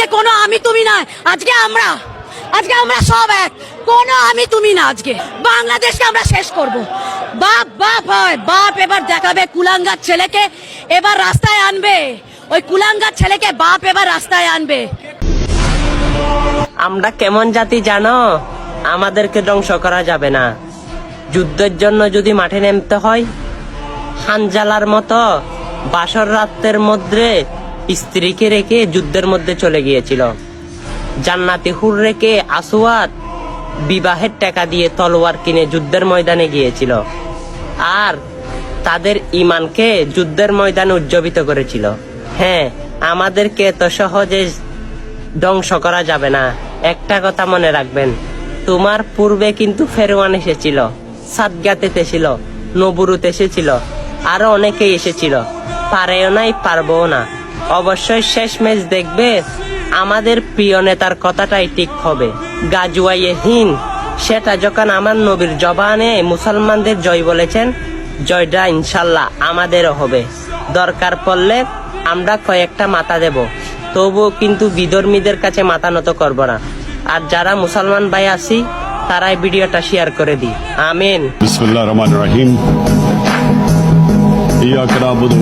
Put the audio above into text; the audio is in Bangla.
আজকে কোনো আমি তুমি না, আজকে আমরা সব এক, কোনো আমি তুমি না। আজকে বাংলাদেশকে আমরা শেষ করব। বাপ বাপ হয়, বাপ এবার দেখাবে কুলাঙ্গার ছেলেকে, এবার রাস্তায় আনবে। ওই কুলাঙ্গার ছেলেকে বাপ এবার রাস্তায় আনবে। আমরা কেমন জাতি জানো? আমাদেরকে ধ্বংস করা যাবে না। যুদ্ধের জন্য যদি মাঠে নামতে হয়, হানজালার মতো বাসর রাতের মধ্যে স্ত্রীকে রেখে যুদ্ধের মধ্যে চলে গিয়েছিল। জান্নাতি হুর রেখে আসওয়াদ বিবাহের টাকা দিয়ে তলোয়ার কিনে যুদ্ধের ময়দানে গিয়েছিল, আর তাদের ইমানকে যুদ্ধের ময়দানে উজ্জীবিত করেছিল। হ্যাঁ, আমাদেরকে এত সহজে ধ্বংস করা যাবে না। একটা কথা মনে রাখবেন, তোমার পূর্বে কিন্তু ফেরওয়ান এসেছিল, সাদগাত এসেছিল, নবুরুত এসেছিল, আরো অনেকেই এসেছিল। পারেও নাই, পারবও না। অবশ্যই শেষ ম্যাচ দেখবে আমাদের প্রিয় নেতার কথাটাই ঠিক হবে। গাজওয়ায়ে হিন্দ, সেটা যখন আমার নবীর জবানে মুসলমানদের জয় বলেছেন, জয়টা ইনশাল্লাহ আমাদেরও হবে। দরকার পড়লে আমরা কয়েকটা মাথা দেব, তবুও কিন্তু বিধর্মীদের কাছে মাথা নত করব না। আর যারা মুসলমান ভাই আছি, তারাই ভিডিওটা শেয়ার করে দিই। আমিন। বিসমিল্লাহির রহমানির রহিম। ইয়্যাকা না'বুদু